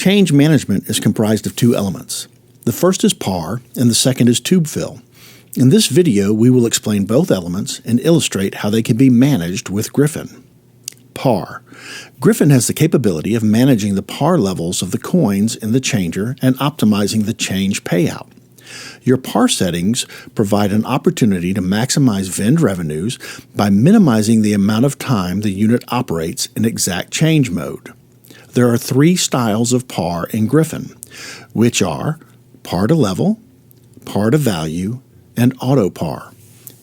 Change management is comprised of two elements. The first is par, and the second is tube fill. In this video, we will explain both elements and illustrate how they can be managed with Griffon. Par. Griffon has the capability of managing the par levels of the coins in the changer and optimizing the change payout. Your par settings provide an opportunity to maximize vend revenues by minimizing the amount of time the unit operates in exact change mode. There are three styles of par in Griffon, which are par to level, par to value, and auto par.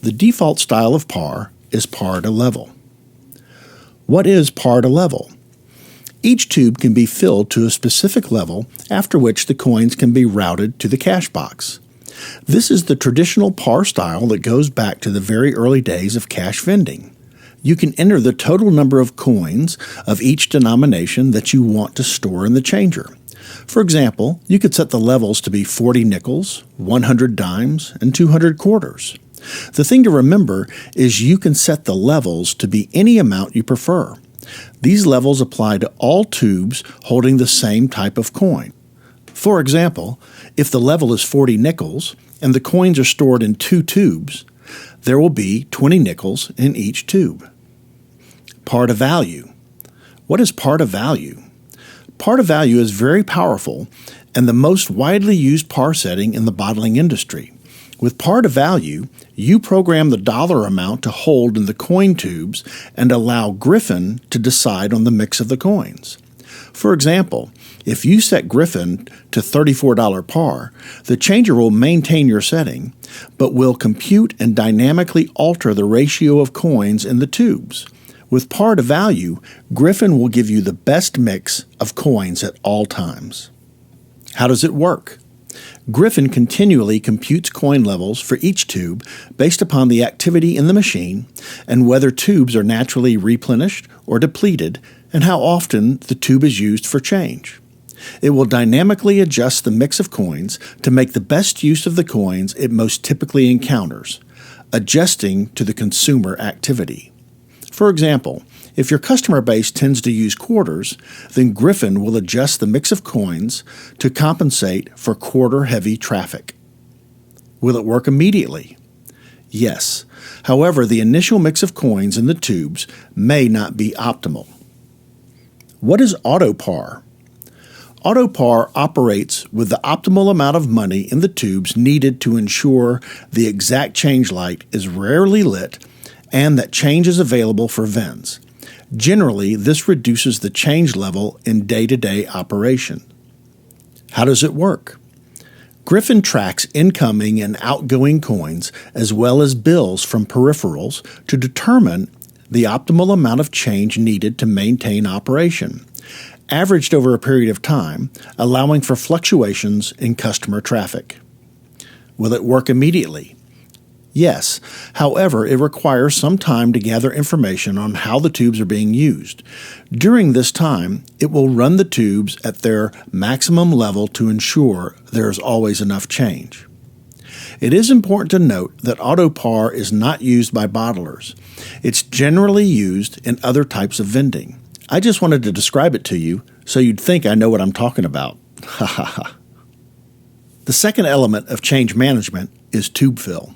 The default style of par is par to level. What is par to level? Each tube can be filled to a specific level, after which the coins can be routed to the cash box. This is the traditional par style that goes back to the very early days of cash vending. You can enter the total number of coins of each denomination that you want to store in the changer. For example, you could set the levels to be 40 nickels, 100 dimes, and 200 quarters. The thing to remember is you can set the levels to be any amount you prefer. These levels apply to all tubes holding the same type of coin. For example, if the level is 40 nickels and the coins are stored in two tubes, there will be 20 nickels in each tube. Par to value. What is par to value? Par to value is very powerful and the most widely used par setting in the bottling industry. With par to value, you program the dollar amount to hold in the coin tubes and allow Griffon to decide on the mix of the coins. For example, if you set Griffon to $34 par, the changer will maintain your setting, but will compute and dynamically alter the ratio of coins in the tubes. With par to value, Griffon will give you the best mix of coins at all times. How does it work? Griffon continually computes coin levels for each tube based upon the activity in the machine and whether tubes are naturally replenished or depleted and how often the tube is used for change. It will dynamically adjust the mix of coins to make the best use of the coins it most typically encounters, adjusting to the consumer activity. For example, if your customer base tends to use quarters, then Griffon will adjust the mix of coins to compensate for quarter-heavy traffic. Will it work immediately? Yes. However, the initial mix of coins in the tubes may not be optimal. What is auto par? Auto par operates with the optimal amount of money in the tubes needed to ensure the exact change light is rarely lit and that change is available for vends. Generally, this reduces the change level in day-to-day operation. How does it work? Griffon tracks incoming and outgoing coins as well as bills from peripherals to determine the optimal amount of change needed to maintain operation, averaged over a period of time, allowing for fluctuations in customer traffic. Will it work immediately? Yes. However, it requires some time to gather information on how the tubes are being used. During this time, it will run the tubes at their maximum level to ensure there is always enough change. It is important to note that auto par is not used by bottlers. It's generally used in other types of vending. I just wanted to describe it to you so you'd think I know what I'm talking about. Ha ha ha. The second element of change management is tube fill.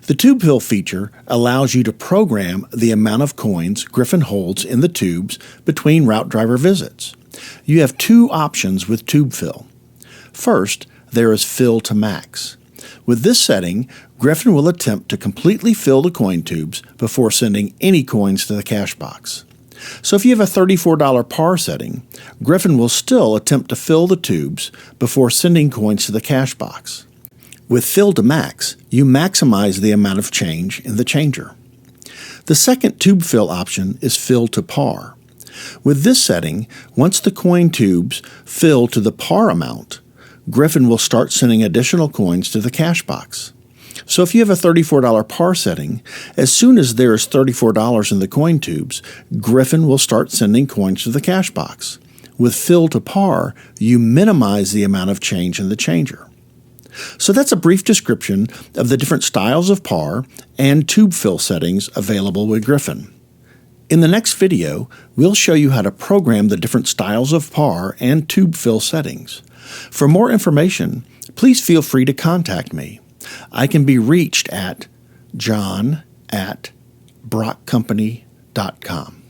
The tube fill feature allows you to program the amount of coins Griffon holds in the tubes between route driver visits. You have two options with tube fill. First, there is fill to max. With this setting, Griffon will attempt to completely fill the coin tubes before sending any coins to the cash box. So if you have a $34 par setting, Griffon will still attempt to fill the tubes before sending coins to the cash box. With fill to max, you maximize the amount of change in the changer. The second tube fill option is fill to par. With this setting, once the coin tubes fill to the par amount, Griffon will start sending additional coins to the cash box. So if you have a $34 par setting, as soon as there is $34 in the coin tubes, Griffon will start sending coins to the cash box. With fill to par, you minimize the amount of change in the changer. So that's a brief description of the different styles of par and tube fill settings available with Griffon. In the next video, we'll show you how to program the different styles of par and tube fill settings. For more information, please feel free to contact me. I can be reached at john@brockcompany.com.